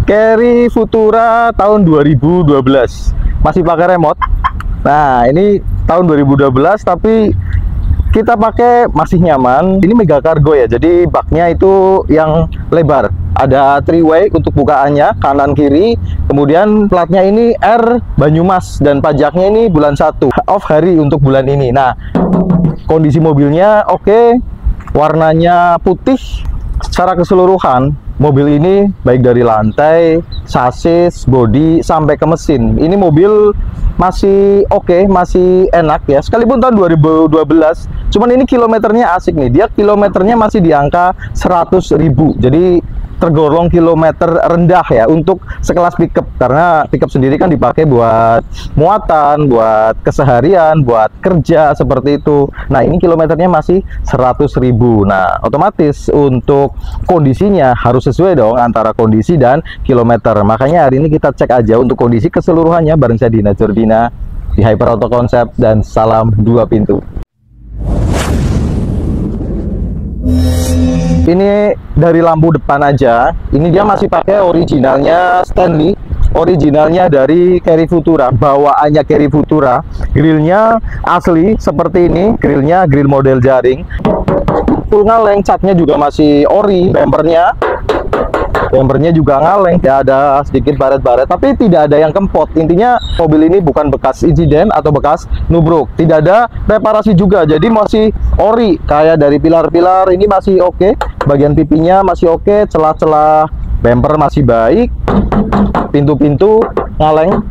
Carry Futura tahun 2012, masih pakai remote. Nah, ini tahun 2012 tapi kita pakai masih nyaman. Ini mega cargo ya, jadi baknya itu yang lebar. Ada 3-way untuk bukaannya, kanan kiri. Kemudian platnya ini R Banyumas dan pajaknya ini bulan 1, off hari untuk bulan ini. Nah, kondisi mobilnya oke, warnanya putih. Secara keseluruhan mobil ini baik dari lantai, sasis, bodi sampai ke mesin. Ini mobil masih oke, masih enak ya. Sekalipun tahun 2012, cuman ini kilometernya asik nih. Dia kilometernya masih di angka 100.000. Jadi tergolong kilometer rendah ya untuk sekelas pickup, karena pickup sendiri kan dipakai buat muatan, buat keseharian, buat kerja seperti itu. Nah, ini kilometernya masih 100.000. Nah, otomatis untuk kondisinya harus sesuai dong antara kondisi dan kilometer. Makanya hari ini kita cek aja untuk kondisi keseluruhannya bareng saya Dina Jordina di Hyper Auto Concept, dan salam 2 pintu. Ini dari lampu depan aja, ini dia masih pakai originalnya Stanley, originalnya dari Carry Futura, bawaannya Carry Futura. Grillnya asli seperti ini, grillnya grill model jaring, full ngaleng, catnya juga masih ori, bumpernya juga ngaleng ya, ada sedikit baret-baret tapi tidak ada yang kempot. Intinya mobil ini bukan bekas insiden atau bekas nubruk, tidak ada reparasi juga, jadi masih ori. Kayak dari pilar-pilar ini masih oke, bagian pipinya masih oke, celah-celah bumper masih baik, pintu-pintu ngaleng,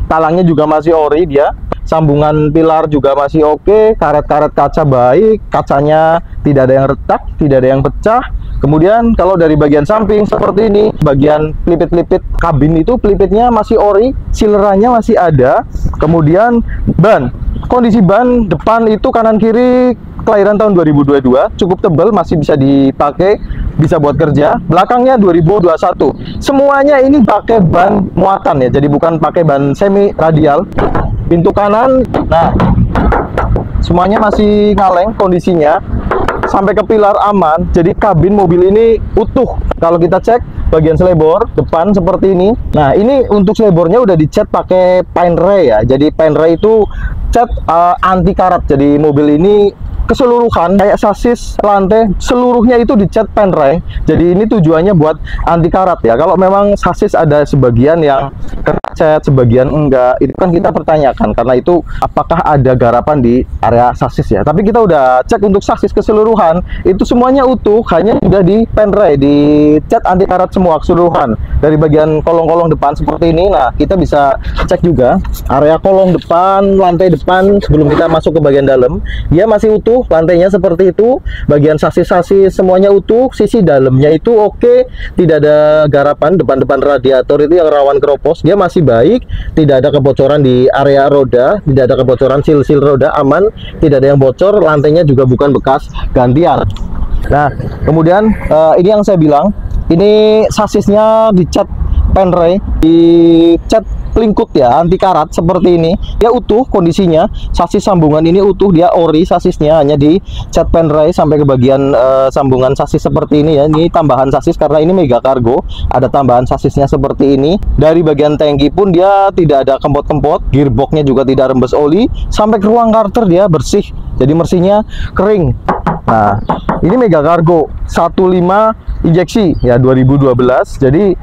talangnya juga masih ori dia. Sambungan pilar juga masih oke, karet-karet kaca baik, kacanya tidak ada yang retak, tidak ada yang pecah. Kemudian kalau dari bagian samping seperti ini, bagian pelipit-pelipit kabin itu pelipitnya masih ori, silerannya masih ada. Kemudian ban, kondisi ban depan itu kanan kiri kelahiran tahun 2022, cukup tebal, masih bisa dipakai, bisa buat kerja. Belakangnya 2021. Semuanya ini pakai ban muatan ya, jadi bukan pakai ban semi radial. Pintu kanan, nah semuanya masih ngaleng kondisinya. Sampai ke pilar aman, jadi kabin mobil ini utuh. Kalau kita cek bagian selebor depan seperti ini. Nah, ini untuk selebornya udah dicat pakai paint ray ya. Jadi paint ray itu cat anti karat. Jadi mobil ini keseluruhan kayak sasis, lantai, seluruhnya itu dicat paint ray. Jadi ini tujuannya buat anti karat ya. Kalau memang sasis ada sebagian yang cat, sebagian enggak, itu kan kita pertanyakan, karena itu apakah ada garapan di area sasis ya. Tapi kita udah cek untuk sasis keseluruhan, itu semuanya utuh, hanya sudah di paint ray, di cat anti karat semua keseluruhan. Dari bagian kolong-kolong depan seperti ini. Nah, kita bisa cek juga area kolong depan, lantai depan sebelum kita masuk ke bagian dalam, dia masih utuh, lantainya seperti itu, bagian sasis-sasis semuanya utuh, sisi dalamnya itu oke, tidak ada garapan. Depan-depan radiator itu yang rawan keropos, dia masih baik, tidak ada kebocoran di area roda, tidak ada kebocoran sil-sil roda, aman, tidak ada yang bocor, lantainya juga bukan bekas gantian. Nah, kemudian ini yang saya bilang, ini sasisnya dicat paint ray, dicat pelingkut ya, anti karat seperti ini. Dia utuh kondisinya, sasis sambungan ini utuh, dia ori sasisnya, hanya di cat paint ray sampai ke bagian sambungan sasis seperti ini ya. Ini tambahan sasis karena ini mega cargo, ada tambahan sasisnya seperti ini. Dari bagian tangki pun dia tidak ada kempot-kempot, gearboxnya juga tidak rembes oli, sampai ke ruang karter dia bersih, jadi mesinnya kering. Nah, ini mega cargo 15 injeksi ya 2012. Jadi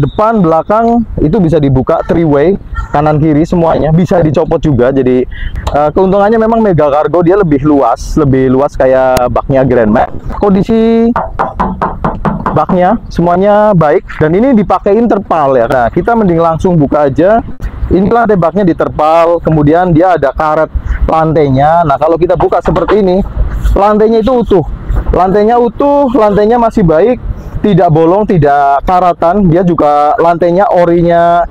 depan belakang itu bisa dibuka 3-way, kanan kiri semuanya bisa dicopot juga. Jadi keuntungannya memang mega cargo, dia lebih luas kayak baknya Grand Max. Kondisi baknya semuanya baik, dan ini dipakein terpal ya. Nah, kita mending langsung buka aja. Inilah baknya diterpal, kemudian dia ada karet lantainya. Nah, kalau kita buka seperti ini, lantainya itu utuh, lantainya masih baik, tidak bolong, tidak karatan. Dia juga lantainya orinya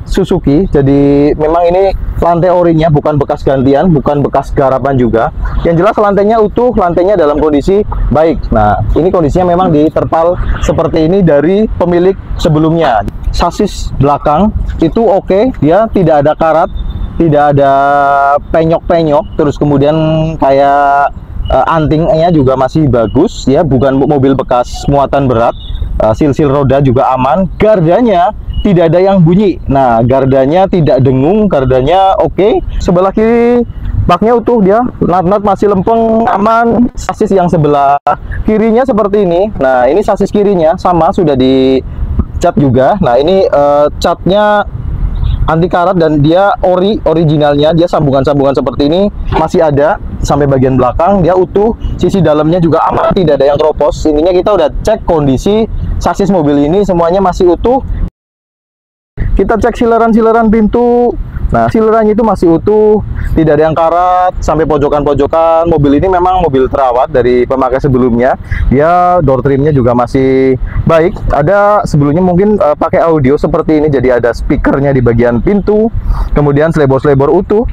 Suzuki, jadi memang ini lantai orinya, bukan bekas gantian, bukan bekas garapan juga. Yang jelas lantainya utuh, lantainya dalam kondisi baik. Nah, ini kondisinya memang diterpal seperti ini dari pemilik sebelumnya. Sasis belakang itu oke, dia tidak ada karat, tidak ada penyok-penyok, terus kemudian kayak antingnya juga masih bagus ya, bukan mobil bekas muatan berat. Sil-sil roda juga aman. Gardanya tidak ada yang bunyi. Nah, gardanya tidak dengung, gardanya oke. Sebelah kiri baknya utuh dia, nat-nat masih lempeng, aman. Sasis yang sebelah kirinya seperti ini. Nah, ini sasis kirinya sama sudah dicat juga. Nah, ini catnya anti karat dan dia originalnya, dia sambungan-sambungan seperti ini masih ada sampai bagian belakang, dia utuh. Sisi dalamnya juga aman, tidak ada yang keropos. Intinya kita udah cek kondisi sasis mobil ini semuanya masih utuh. Kita cek sileran-sileran pintu. Nah, silerannya itu masih utuh, tidak ada yang karat sampai pojokan-pojokan. Mobil ini memang mobil terawat dari pemakai sebelumnya. Dia door trimnya juga masih baik. Ada sebelumnya mungkin pakai audio seperti ini, jadi ada speakernya di bagian pintu. Kemudian selebor-selebor utuh.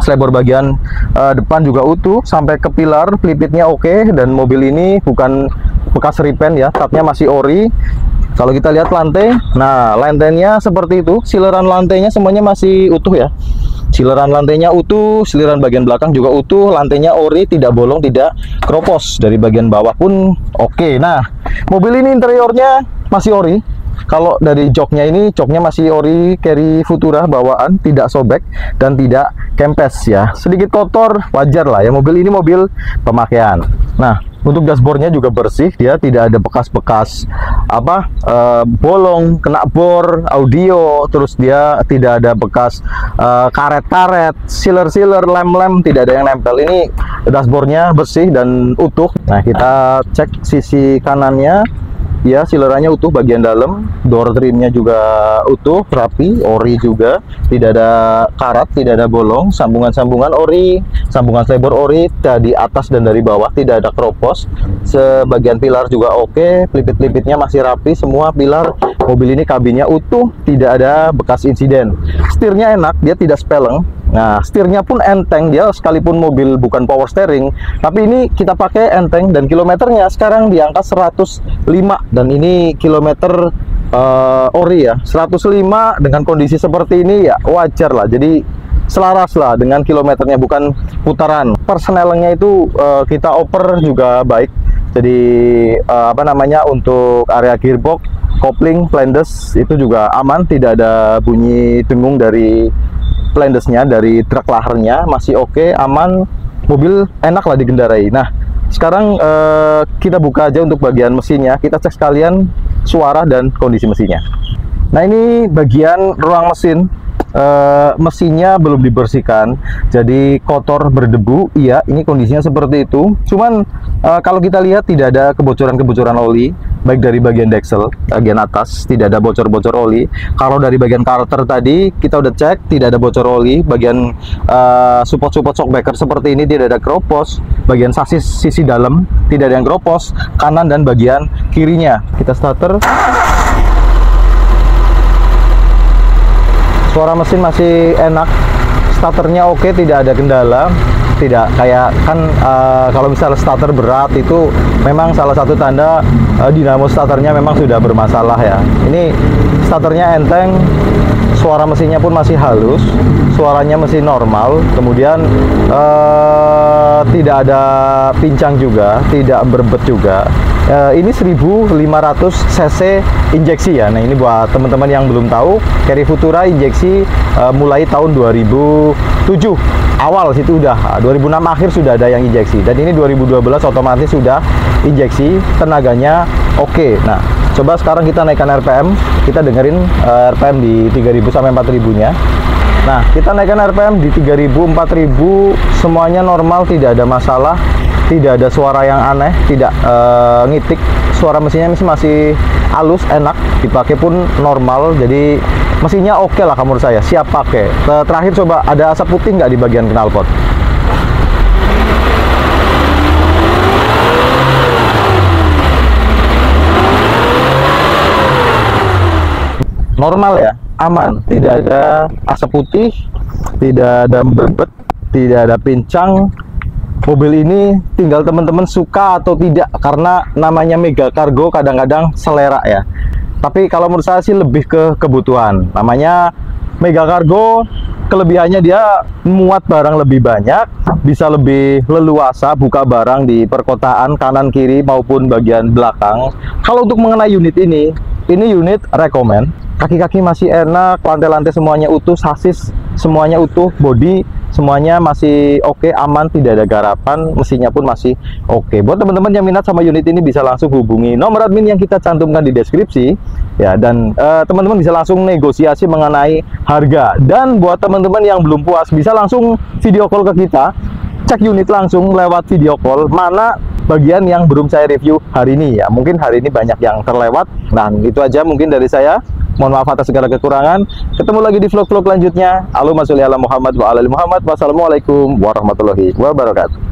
Selebor bagian depan juga utuh sampai ke pilar, pelipitnya oke. Dan mobil ini bukan bekas repaint ya, catnya masih ori. Kalau kita lihat lantai, nah lantainya seperti itu, sileran lantainya semuanya masih utuh ya. Sileran lantainya utuh, sileran bagian belakang juga utuh, lantainya ori, tidak bolong, tidak keropos. Dari bagian bawah pun oke. Nah, mobil ini interiornya masih ori. Kalau dari joknya ini, joknya masih ori Carry Futura bawaan, tidak sobek dan tidak kempes ya. Sedikit kotor, wajar lah ya, mobil ini mobil pemakaian. Nah, untuk dashboardnya juga bersih, dia tidak ada bekas-bekas bolong, kena bor, audio, terus dia tidak ada bekas karet-karet, sealer-sealer, lem-lem, tidak ada yang nempel. Ini dashboardnya bersih dan utuh. Nah, kita cek sisi kanannya. Ya, silerannya utuh bagian dalam, door trimnya juga utuh, rapi, ori juga, tidak ada karat, tidak ada bolong, sambungan-sambungan ori, sambungan selebor ori, dari atas dan dari bawah tidak ada keropos. Sebagian pilar juga oke, pelipit-pelipitnya masih rapi semua pilar. Mobil ini kabinnya utuh, tidak ada bekas insiden. Setirnya enak, dia tidak speleng. Nah, setirnya pun enteng, dia sekalipun mobil bukan power steering, tapi ini kita pakai enteng dan kilometernya sekarang di angka 105 dan ini kilometer ori ya. 105 dengan kondisi seperti ini ya wajar lah. Jadi selaras lah dengan kilometernya, bukan putaran. Persnelingnya itu kita oper juga baik. Jadi untuk area gearbox, kopling, flandes itu juga aman, tidak ada bunyi dengung dari flandesnya, dari truk lahernya masih oke, aman, mobil enak lah digendarai. Nah, sekarang kita buka aja untuk bagian mesinnya, kita cek sekalian suara dan kondisi mesinnya. Nah, ini bagian ruang mesin. Mesinnya belum dibersihkan, jadi kotor berdebu. Iya, ini kondisinya seperti itu. Cuman kalau kita lihat tidak ada kebocoran-kebocoran oli, baik dari bagian deksel, bagian atas tidak ada bocor-bocor oli. Kalau dari bagian karter tadi kita udah cek, tidak ada bocor oli. Bagian support-support shockbreaker seperti ini tidak ada keropos. Bagian sasis sisi dalam tidak ada yang keropos, kanan dan bagian kirinya. Kita starter. Suara mesin masih enak, starternya oke, tidak ada kendala. Tidak kayak kan kalau misalnya starter berat itu memang salah satu tanda dinamo starternya memang sudah bermasalah ya. Ini starternya enteng, suara mesinnya pun masih halus, suaranya masih normal. Kemudian tidak ada pincang juga, tidak berbet juga. Ini 1500 cc injeksi ya. Nah, ini buat teman-teman yang belum tahu, Carry Futura injeksi mulai tahun 2007 awal situ udah, 2006 akhir sudah ada yang injeksi, dan ini 2012 otomatis sudah injeksi, tenaganya oke. Nah, coba sekarang kita naikkan RPM, kita dengerin RPM di 3000 sampai 4000 nya. Nah, kita naikkan RPM di 3000 4000, semuanya normal, tidak ada masalah. Tidak ada suara yang aneh, tidak ngitik. Suara mesinnya masih halus, enak, dipakai pun normal. Jadi mesinnya oke lah menurut saya, siap pakai. Terakhir coba ada asap putih nggak di bagian knalpot? Normal ya, aman, tidak ada asap putih, tidak ada berbet, tidak ada pincang. Mobil ini tinggal teman-teman suka atau tidak, karena namanya mega cargo kadang-kadang selera ya. Tapi kalau menurut saya sih lebih ke kebutuhan. Namanya mega cargo, kelebihannya dia muat barang lebih banyak, bisa lebih leluasa buka barang di perkotaan kanan kiri maupun bagian belakang. Kalau untuk mengenai unit ini unit recommend. Kaki-kaki masih enak, lantai-lantai semuanya utuh, sasis semuanya utuh, bodi semuanya masih oke, aman, tidak ada garapan, mesinnya pun masih oke. Buat teman-teman yang minat sama unit ini bisa langsung hubungi nomor admin yang kita cantumkan di deskripsi ya, dan teman-teman bisa langsung negosiasi mengenai harga. Dan buat teman-teman yang belum puas bisa langsung video call ke kita, cek unit langsung lewat video call, mana bagian yang belum saya review hari ini ya. Mungkin hari ini banyak yang terlewat. Nah, itu aja mungkin dari saya. Mohon maaf atas segala kekurangan. Ketemu lagi di vlog-vlog lanjutnya. Allahumma sholli ala Muhammad wa ala ali Muhammad. Wassalamualaikum warahmatullahi wabarakatuh.